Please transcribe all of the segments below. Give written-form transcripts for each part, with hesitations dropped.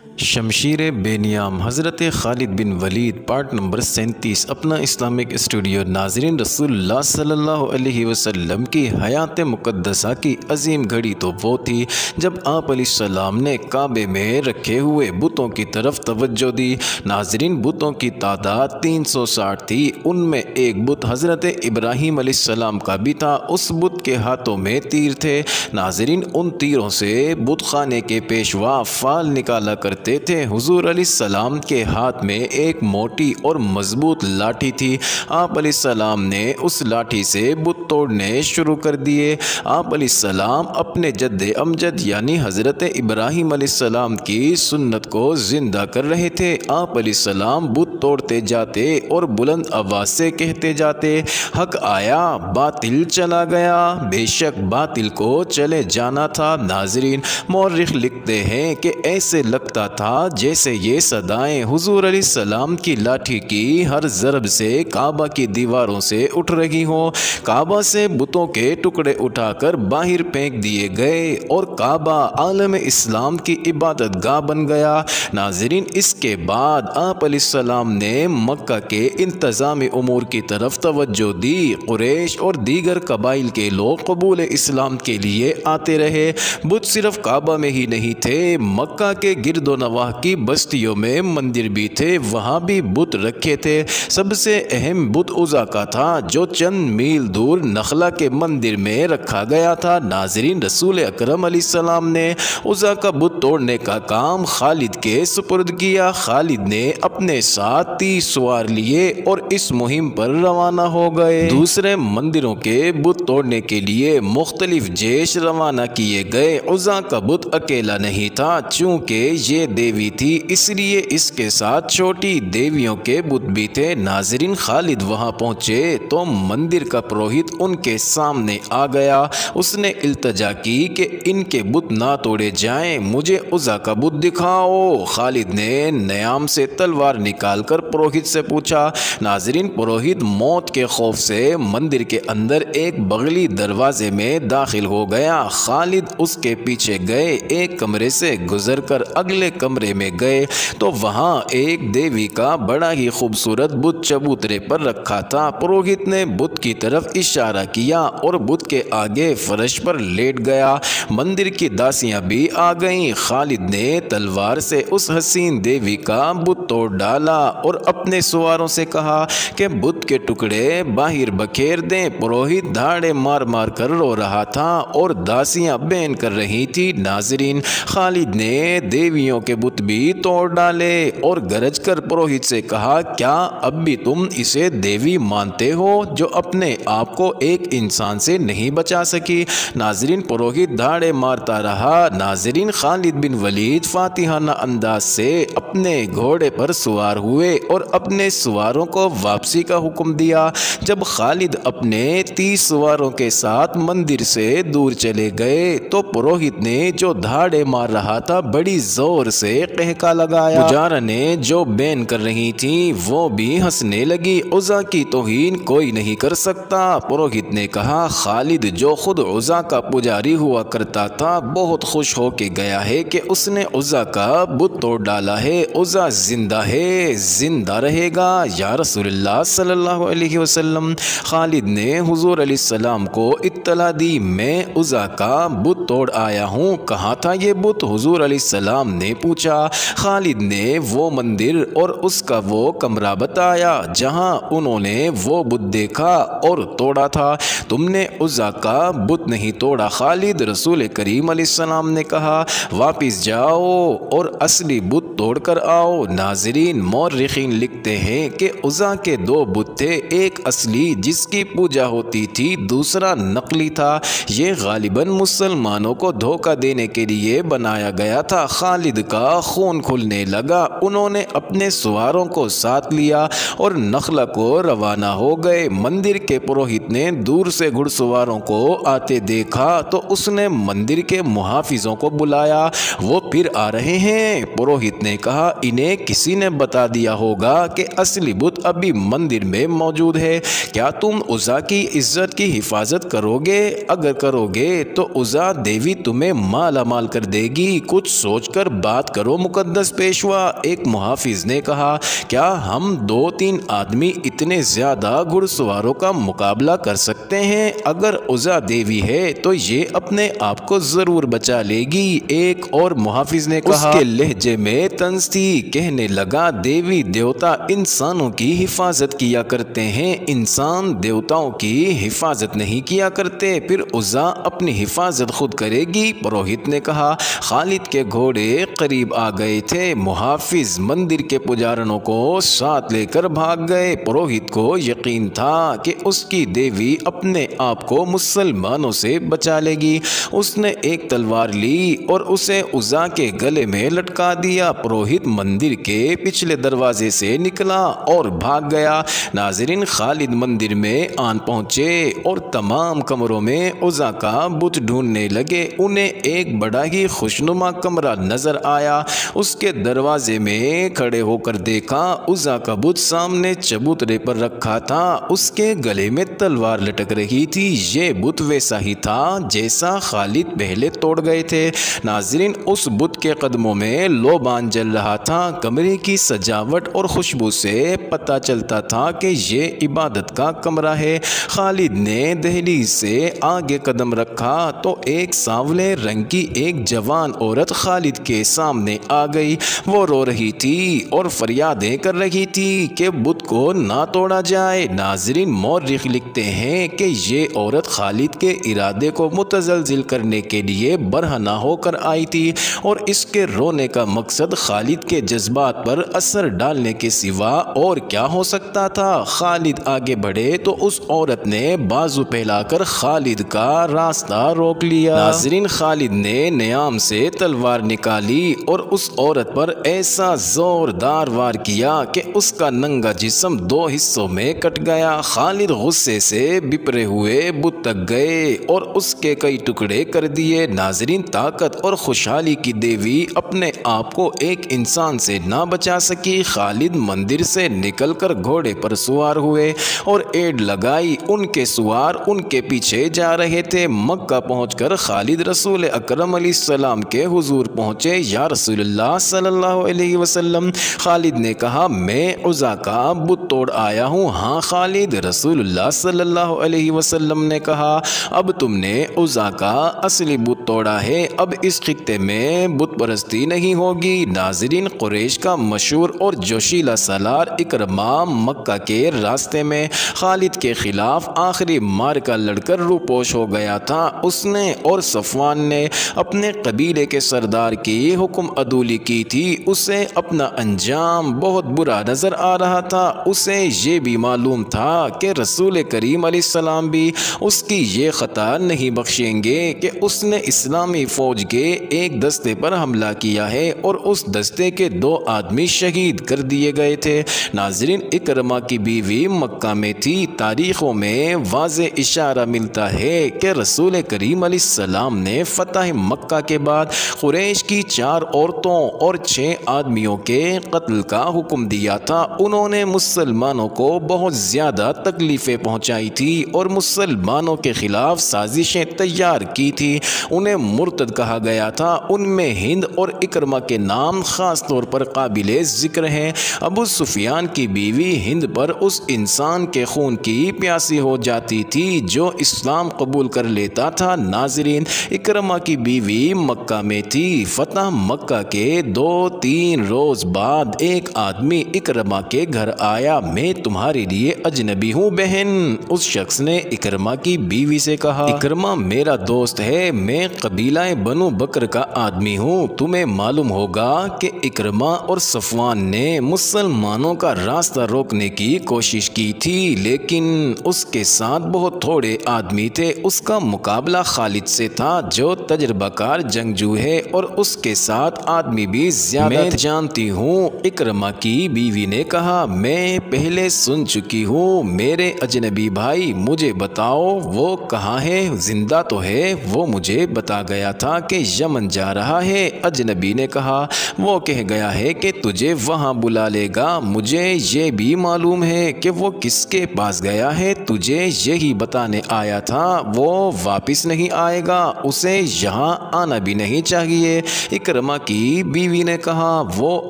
शमशीर बेनियाम हज़रत खालिद बिन Waleed part number 37 अपना Islamic studio. नाज़रीन, रसूलुल्लाह सल्लल्लाहु अलैहि वसल्लम की हयात मुक़द्दसा की अजीम घड़ी तो वो थी जब आप अलैहिस्सलाम ने काबे में रखे हुए बुतों की तरफ तवज्जो दी। नाज़रीन, बुतों की तादाद 360 थी। उनमें एक बुत हज़रत इब्राहीम अलैहिस्सलाम का भी था। उस बुत के हाथों में तीर थे। नाज़रीन, उन तीरों से बुत खाने के पेशवा फाल निकाला करते थे। हुजूर अलैहिस्सलाम के हाथ में एक मोटी और मजबूत लाठी थी। आप अलैहिस्सलाम ने उस लाठी से बुत तोड़ने शुरू कर दिए। आप अलैहिस्सलाम अपने जद्दे अमजद यानी हज़रत इब्राहीम अलैहिस्सलाम की सुन्नत को जिंदा कर रहे थे। आप अलैहिस्सलाम बुत तोड़ते जाते और बुलंद आवाज़ से कहते जाते, हक आया, बातिल चला गया। बेशक बातिल को चले जाना था। नाज़रीन, मौर्रिख लिखते हैं कि ऐसे लगता था जैसे ये सदाएं हुजूर अलैहिस्सलाम की लाठी की हर ज़रब से काबा की दीवारों से उठ रही हो। काबा से बुतों के टुकड़े उठाकर बाहर फेंक दिए गए और काबा आलम इस्लाम की इबादत गाह बन गया। नाज़रीन, इसके बाद आप अलैहिस्सलाम ने मक्का के इंतज़ामी उमूर की तरफ तवज्जो दी। कुरैश और दीगर कबाइल के लोग कबूल इस्लाम के लिए आते रहे। बुत सिर्फ काबा में ही नहीं थे, मक्का के गिरदो नवाह की बस्तियों में मंदिर भी थे, वहाँ भी बुत रखे थे। सबसे अहम बुत उज़ा का था जो चंद मील दूर नखला के मंदिर में रखा गया था। नाज़रीन, रसूल अकरम अलैहिस्सलाम ने उज़ा का बुत तोड़ने का काम खालिद के सुपुर्द किया। खालिद ने अपने साथ 30 सवार लिए और इस मुहिम पर रवाना हो गए। दूसरे मंदिरों के बुत तोड़ने के लिए मुख्तलिफ जेश रवाना किए गए। उज़ा का बुत अकेला नहीं था, चूँकि ये देवी थी इसलिए इसके साथ छोटी देवियों के बुत भी थे। नाज़रीन, खालिद वहाँ पहुँचे तो मंदिर का पुरोहित उनके सामने आ गया। उसने इल्तजा की कि इनके बुत ना तोड़े जाएं, मुझे उज़ा का बुत दिखाओ। खालिद ने नयाम से तलवार निकालकर पुरोहित से पूछा। नाज़रीन, पुरोहित मौत के खौफ से मंदिर के अंदर एक बगली दरवाजे में दाखिल हो गया। खालिद उसके पीछे गए, एक कमरे से गुजरकर अगले कमरे में गए तो वहाँ एक देवी का बड़ा ही खूबसूरत बुत चबूतरे पर रखा था। पुरोहित ने बुत की तरफ इशारा किया और बुत के आगे फर्श पर लेट गया। मंदिर की दासियां भी आ गईं। खालिद ने तलवार से उस हसीन देवी का बुत तोड़ डाला और अपने सवारों से कहा कि बुत के टुकड़े बाहर बखेर दें। पुरोहित धाड़े मार मार कर रो रहा था और दासियां बैन कर रही थी। नाज़रीन, खालिद ने देवियों के बुत भी तोड़ डाले और गरज कर पुरोहित से कहा, क्या अब भी तुम इसे देवी मानते हो जो अपने आप को एक इंसान से नहीं बचा सकी? नाज़रीन, पुरोहित धाड़े मारता रहा। नाज़रीन, खालिद बिन वलीद फातिहाना अंदाज से अपने घोड़े पर सवार हुए और अपने सवारों को वापसी का हुक्म दिया। जब खालिद अपने 30 सवारों के साथ मंदिर से दूर चले गए तो पुरोहित ने जो धाड़े मार रहा था बड़ी जोर से कहका लगाया। पुजारा ने जो बैन कर रही थी वो भी हंसने लगी। उज़ा की तौहीन कोई नहीं कर सकता। पुरोहित ने कहा, खालिद जो खुद उज़ा का पुजारी हुआ करता था बहुत खुश हो के गया है कि उसने उज़ा का बुत तोड़ डाला है। उज़ा जिंदा है, जिंदा रहेगा या रसूलुल्लाह सल्लल्लाहु अलैहि वसल्लम। खालिद ने हुजूर अलैहिस्सलाम को इत्तला दी, मैं उज़ा का बुत तोड़ आया हूँ। कहाँ था ये बुत? हुजूर अलैहिस्सलाम ने पूछा। खालिद ने वो मंदिर और उसका वो कमरा बताया जहाँ उन्होंने वो बुत देखा और तोड़ा था। तुमने उज़ा का बुत नहीं तोड़ा खालिद। रसूल करीम अलैहिस्सलाम ने कहा, वापिस जाओ और असली बुत तोड़ कर आओ। नाज़रीन, मौर्रिखीन लिखते हैं कि उज़ा के 2 बुत थे, एक असली जिसकी पूजा होती थी, दूसरा नकली था। ये गालिबन मुसलमानों को धोखा देने के लिए बनाया गया था। खालिद का खून खुलने लगा। उन्होंने अपने सवारों को साथ लिया और नखला को रवाना हो गए। मंदिर के पुरोहित ने दूर से घुड़सवारों को आते देखा तो उसने मंदिर के मुहाफिजों को बुलाया। वो फिर आ रहे हैं। पुरोहित ने कहा, इन्हें किसी ने बता दिया होगा होगा कि असली बुत अभी मंदिर में मौजूद है। क्या तुम उज़ा की इज्जत की हिफाजत करोगे? अगर करोगे तो उज़ा देवी तुम्हें माला माल कर देगी। कुछ सोचकर बात करो मुकद्दस पेशवा। एक मुहाफिज ने कहा, क्या हम 2-3 आदमी इतने ज्यादा घुड़सवारों का मुकाबला कर सकते हैं? अगर उज़ा देवी है तो ये अपने आप को जरूर बचा लेगी। एक और मुहाफिज ने कहा, उसके लहजे में तंज थी। कहने लगा, देवी देवता इंसानों की हिफाजत किया करते हैं, इंसान देवताओं की हिफाजत नहीं किया करते। फिर उज़ा अपनी हिफाजत खुद करेगी। पुरोहित ने कहा, खालिद के घोड़े करीब आ गए थे। मुहाफिज मंदिर के पुजारनों को साथ लेकर भाग गए। पुरोहित को यकीन था कि उसकी देवी अपने आप को मुसलमानों से बचा लेगी। उसने एक तलवार ली और उसे उज़ा के गले में लटका दिया। पुरोहित मंदिर के पिछले दरवाजे से निकला और भाग गया। नाज़रीन, खालिद मंदिर में आन पहुंचे और तमाम कमरों में उज़ा का बुत ढूंढने लगे। उन्हें एक बड़ा ही खुशनुमा कमरा नजर आया। उसके दरवाजे में खड़े होकर देखा, उज़ा का बुत सामने चबूतरे पर रखा था। उसके गले में तलवार लटक रही थी। ये बुत वैसा ही था जैसा खालिद पहले तोड़ गए थे। नाज़रीन, उस बुत के कदमों में लोबान जल रहा था। कमरे की सजावट और खुशबू से पता चलता था कि ये इबादत का कमरा है। खालिद ने दहलीज से आगे कदम रखा तो एक सांवले रंग की एक जवान औरत खालिद के सामने आ गई। वो रो रही थी और फरियादें कर रही थी कि बुत को ना तोड़ा जाए। नाज़रीन, मौर्रिख लिखते हैं कि ये औरत खालिद के इरादे को मुतज़लज़िल करने के लिए बरहना होकर आई थी और इसके रोने का मकसद खालिद के जज्बात पर असर डालने के सिवा और क्या हो सकता था। खालिद आगे बढ़े तो उस औरत ने बाजू फैलाकर खालिद का रास्ता रोक लिया। नाज़रीन, खालिद ने नियाम से तलवार निकाली और उस औरत पर ऐसा जोरदार वार किया कि उसका नंगा जिस्म 2 हिस्सों में कट गया। खालिद गुस्से से बिपरे हुए बुत तक गए और उसके कई टुकड़े कर दिए। नाज़रीन, ताकत और खुशहाली की देवी अपने आप को एक इंसान से ना बचा सकी। खालिद मंदिर से निकलकर घोड़े पर सवार हुए और एड़ लगाई। उनके सवार उनके पीछे जा रहे थे। मक्का पहुंचकर खालिद रसूल अकरम अलैहिस्सलाम के हुजूर पहुंचे। या रसूलुल्लाह सल्लल्लाहु अलैहि वसल्लम, खालिद ने कहा, मैं उज़ा का बुत तोड़ आया हूँ। हाँ खालिद, रसूलुल्लाह सल्लल्लाहु अलैहि वसल्लम ने कहा, अब तुमने उज़ा का असली बुत तोड़ा है। अब इस खित्ते में बुत परस्ती नहीं होगी। नाज़रीन, कुरैश का मशहूर और जोशीला सालार इकरमा मक्का के रास्ते में खालिद के खिलाफ आखिरी मार्का लड़कर रूपोश हो गया था। उसने और सफ़वान ने अपने कबीले के सरदार की हुक्म अदूली की थी। उसे अपना अंजाम बहुत बुरा नज़र आ रहा था। उसे ये भी मालूम था कि रसूल करीम अलैहिस्सलाम भी उसकी ये ख़ता नहीं बख्शेंगे कि उसने इस्लामी फ़ौज के एक दस्ते पर हमला किया है और उस दस्ते के 2 आदमी शहीद कर दिए गए थे। नाज़रीन, इकरमा की बीवी मक्का में थी। तारीख़ों में वाज़े इशारा मिलता है कि रसूल करीम अलैहिस्सलाम ने फ़तह मक्का के बाद कुरैश की 4 औरतों और 6 आदमियों के कत्ल का हुक्म दिया था। उन्होंने मुसलमानों को बहुत ज़्यादा तकलीफ़ें पहुँचाई थी और मुसलमानों के ख़िलाफ़ साजिशें तैयार की थी। उन्हें मुर्तद कहा गया था। उनमें हिंद और इकरमा के नाम ख़ास तौर पर काबिले ज़िक्र हैं। अबू सुफियान की बीवी हिंद पर उस इंसान के खून की प्यासी हो जाती थी जो इस्लाम कबूल कर लेता था। नाज़रीन, इकरमा की बीवी मक्का में थी। फतह मक्का के 2-3 रोज़ बाद एक आदमी इकरमा के घर आया। मैं तुम्हारे लिए अजनबी हूँ बहन। उस शख्स ने इकरमा की बीवी से कहा, इकरमा मेरा दोस्त है, मैं कबीला बनु बकर का आदमी हूँ। तुम्हें मालूम होगा कि इकरमा और सफ़वान ने मुसलमानों का रास्ता रोकने की कोशिश की थी, लेकिन उसके साथ बहुत थोड़े आदमी थे। उसका मुकाबला खालिद से था जो तजर्बाकार जंगजू है और उसके साथ आदमी भी ज्यादा। मैं जानती हूँ, इकरमा की बीवी ने कहा, मैं पहले सुन चुकी हूँ। मेरे अजनबी भाई, मुझे बताओ वो कहाँ है? जिंदा तो है? वो मुझे बता गया था कि यमन जा रहा है। अजनबी ने कहा, वो कह गया है कि तुझे वहाँ बुला डालेगा। मुझे ये भी मालूम है कि वो किसके पास गया है, तुझे यही बताने आया था। वो वापस नहीं आएगा, उसे यहाँ आना भी नहीं चाहिए। इकरमा की बीवी ने कहा, वो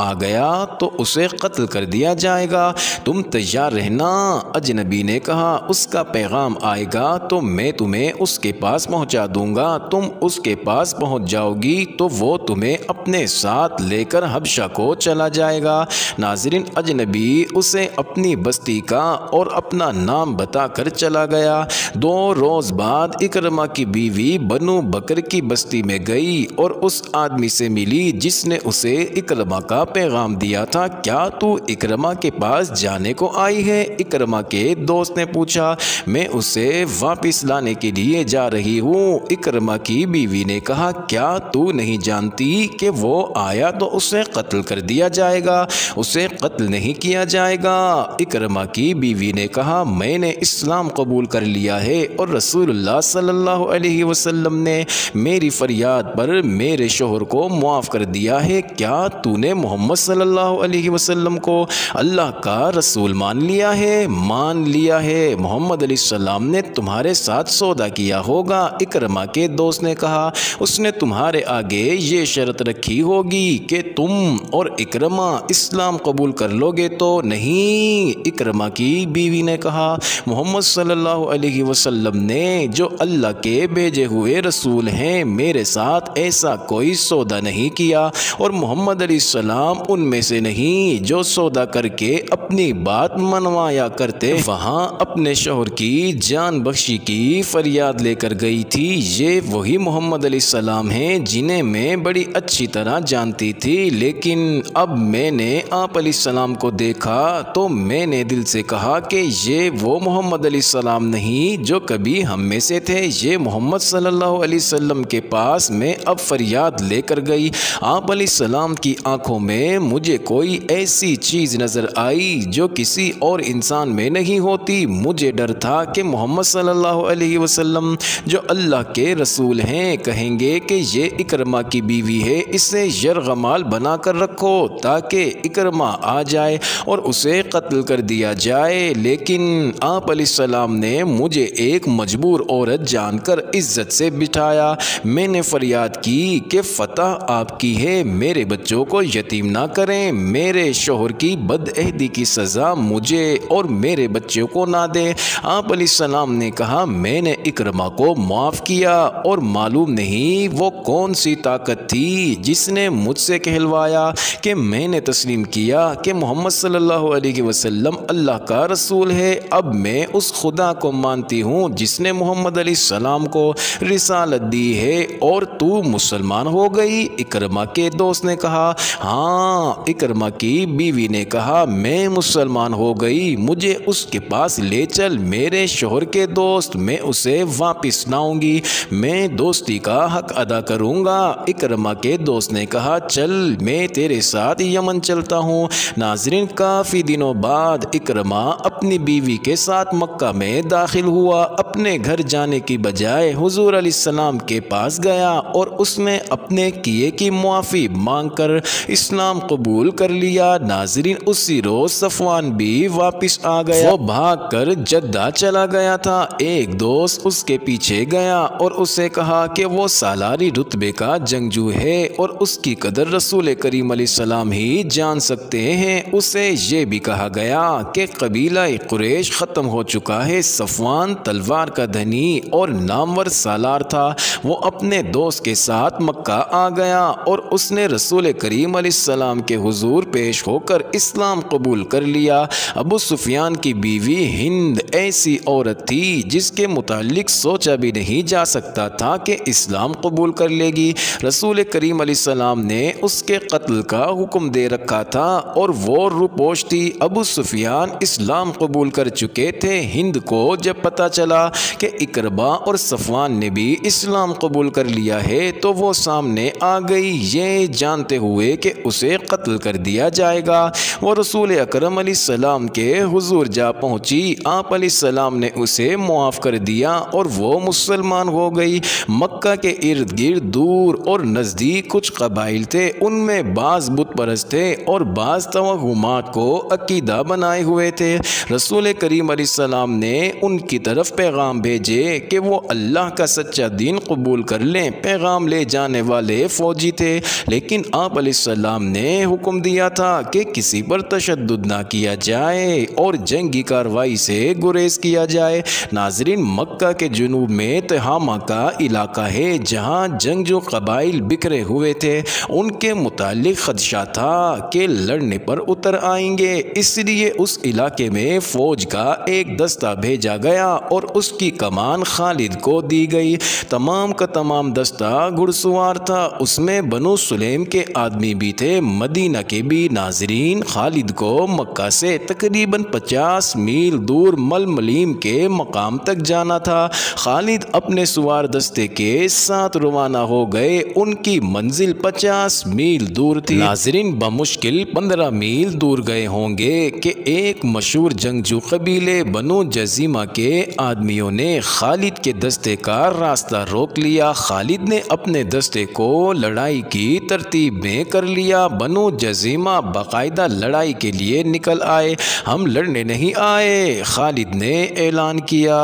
आ गया तो उसे कत्ल कर दिया जाएगा, तुम तैयार रहना। अजनबी ने कहा, उसका पैगाम आएगा तो मैं तुम्हें उसके पास पहुंचा दूंगा। तुम उसके पास पहुंच जाओगी तो वो तुम्हें अपने साथ लेकर हबशा को चला जाएगा। नाज़रीन, अजनबी उसे अपनी बस्ती का और अपना नाम बताकर चला गया। 2 रोज़ बाद इकरमा की बीवी बनु बकर की बस्ती में गई और उस आदमी से मिली जिसने उसे इकरमा का पैगाम दिया था। क्या तू इकरमा के पास जाने को आई है? इकरमा के दोस्त ने पूछा। मैं उसे वापस लाने के लिए जा रही हूँ। इकरमा की बीवी ने कहा, क्या तू नहीं जानती कि वो आया तो उसे कत्ल कर दिया जाएगा, उसे कत्ल नहीं किया जाएगा। इकरमा की बीवी ने कहा, मैंने इस्लाम कबूल कर लिया है और रसूलुल्लाह सल्लल्लाहु अलैहि वसल्लम ने मेरी फरियाद पर मेरे शोहर को मुआफ़ कर दिया है। क्या तूने मोहम्मद सल्लल्लाहु अलैहि वसल्लम को अल्लाह का रसूल मान लिया है? मान लिया है। मोहम्मद अलैहिस्सलाम ने तुम्हारे साथ सौदा किया होगा। इकरमा के दोस्त ने कहा, उसने तुम्हारे आगे ये शर्त रखी होगी कि तुम और इकरमा इस्लाम कबूल कर लोगे तो नहीं। इकरमा की बीवी ने कहा, मोहम्मद सल्लल्लाहु अलैहि वसल्लम ने जो अल्लाह के भेजे हुए रसूल हैं, मेरे साथ ऐसा कोई सौदा नहीं किया और मोहम्मद अलैहिस्सलाम उनमें से नहीं जो सौदा करके अपनी बात मनवाया करते। वहाँ अपने शौहर की जान बख्शी की फरियाद लेकर गई थी। ये वही मोहम्मद अलैहिस्सलाम हैं जिन्हें मैं बड़ी अच्छी तरह जानती थी, लेकिन अब मैंने आप अलैहिस्सलाम को देखा तो मैंने दिल से कहा कि ये वो मोहम्मद अलैहिस्सलाम नहीं जो कभी हम में से थे। ये मोहम्मद सल्लल्लाहु अलैहि वसल्लम के पास मैं अब फरियाद लेकर गई। आप अलैहिस्सलाम की आंखों में मुझे कोई ऐसी चीज़ नज़र आई जो किसी और इंसान में नहीं होती। मुझे डर था कि मोहम्मद सल्लल्लाहु अलैहि वसल्लम जो अल्लाह के रसूल हैं कहेंगे कि ये इकरमा की बीवी है, इसे यरगमाल बना कर रखो ताकि इकरमा आ जाए और उसे कत्ल कर दिया जाए। लेकिन आप अलैहिस्सलाम ने मुझे एक मजबूर औरत जानकर इज्जत से बिठाया। मैंने फरियाद की कि फतह आपकी है, मेरे बच्चों को यतीम ना करें, मेरे शोहर की बदअहदी की सज़ा मुझे और मेरे बच्चों को ना दें। आप अलैहिस्सलाम ने कहा, मैंने इकरमा को माफ़ किया और मालूम नहीं वो कौन सी ताकत थी जिसने मुझसे कहलवाया कि मैंने तस्लीम किया कि मोहम्मद सल्लल्लाहु अलैहि वसल्लम अल्लाह का रसूल है। अब मैं उस खुदा को मानती हूँ जिसने मोहम्मद अलैहिस्सलाम को रिसालत दी है और तू मुसलमान हो गई। इकरमा के दोस्त ने कहा, हाँ। इकरमा की बीवी ने कहा, मैं मुसलमान हो गई, मुझे उसके पास ले चल। मेरे शोहर के दोस्त, मैं उसे वापस लाऊंगी, मैं दोस्ती का हक अदा करूंगा। इकरमा के दोस्त ने कहा, चल मैं तेरे साथ यमन चलता हूँ। नाज़रीन, काफ़ी दिनों बाद इकरमा अपनी बीवी के साथ मक्का में दाखिल हुआ। अपने घर जाने की बजाय हुजूर अलैहिस्सलाम के पास गया और उसने अपने किए की मुआफ़ी मांगकर इस्लाम कबूल कर लिया। नाज़रीन, उसी रोज़ सफ़वान भी वापस आ गया। वो भाग कर जद्दा चला गया था। एक दोस्त उसके पीछे गया और उसे कहा कि वो सालारी रुतबे का जंगजू है और उसकी कदर रसूल करीम अलैहिस्सलाम ही जान सकते हैं। उसे ये भी कहा गया कि कबीला कुरैश ख़त्म हो चुका है। सफ़वान तलवार का धनी और नामवर सालार था। वो अपने दोस्त के साथ मक्का आ गया और उसने रसूल करीम अलैहिस्सलाम के हुजूर पेश होकर इस्लाम कबूल कर लिया। अबू सुफियान की बीवी हिंद ऐसी औरत थी जिसके मुतालिक सोचा भी नहीं जा सकता था कि इस्लाम कबूल कर लेगी। रसूल करीम अलैहिस्सलाम ने उसके कत्ल का हुक्म दे रखा था और वो रुपोश थी। अबू सुफियान इस्लाम कबूल कर चुके थे। हिंद को जब पता चला कि इकरमा और सफ़वान ने भी इस्लाम कबूल कर लिया है तो वो सामने आ गई, ये जानते हुए कि उसे कत्ल कर दिया जाएगा। वो रसूल अकरम अलैहिस्सलाम के हुजूर जा पहुँची। आप अलैहिस्सलाम ने उसे मुआफ़ कर दिया और वो मुसलमान हो गई। मक्का के इर्द गिर्द दूर और नज़दीक कुछ कबाइल थे, उनमें बाज़ बुत परस्त थे और बाज़ तवहुमात को अकीदा बनाए हुए थे। रसूल करीम अलैहिस्सलाम ने उनकी तरफ पैगाम भेजे कि वो अल्लाह का सच्चा दीन कबूल कर लें। पैगाम ले जाने वाले फ़ौजी थे, लेकिन आप अलैहिस्सलाम ने हुक्म दिया था कि किसी पर तशद्दुद ना किया जाए और जंगी कार्रवाई से गुरेज किया जाए। नाज़रीन, मक्का के जुनूब में तिहामा का इलाका है जहाँ जंगजू कबाइल बिखरे हुए थे। उनके मुतालिक खदशा था कि लड़ने पर उतर आएंगे, इसलिए उस इलाके में फ़ौज का एक दस्ता भेजा गया और उसकी कमान खालिद को दी गई। तमाम का तमाम दस्ता घुड़सवार था, उसमें बनु सुलेम के आदमी भी थे, मदीना के भी। नाज़रीन, खालिद को मक्का से तकरीबन 50 मील दूर मलमलीम के मकाम तक जाना था। खालिद अपने सवार दस्ते के साथ रवाना हो गए। उनकी मंजिल 50 मील दूर थी। नाज़रीन, बमुश्किल 15 मील दूर गए होंगे कि एक मशहूर जंगजू कबीले बनु जजीमा के आदमियों ने खालिद के दस्ते का रास्ता रोक लिया। खालिद ने अपने दस्ते को लड़ाई की तरतीब में कर लिया। बनु जजीमा बाकायदा लड़ाई के लिए निकल आए। हम लड़ने नहीं आए, खालिद ने ऐलान किया।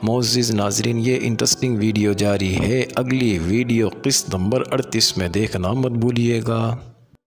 मोअज़्ज़िज़ नाज़रीन, ये इंटरेस्टिंग वीडियो जारी है। अगली वीडियो किस्त नंबर 38 में देखना मत भूलिएगा।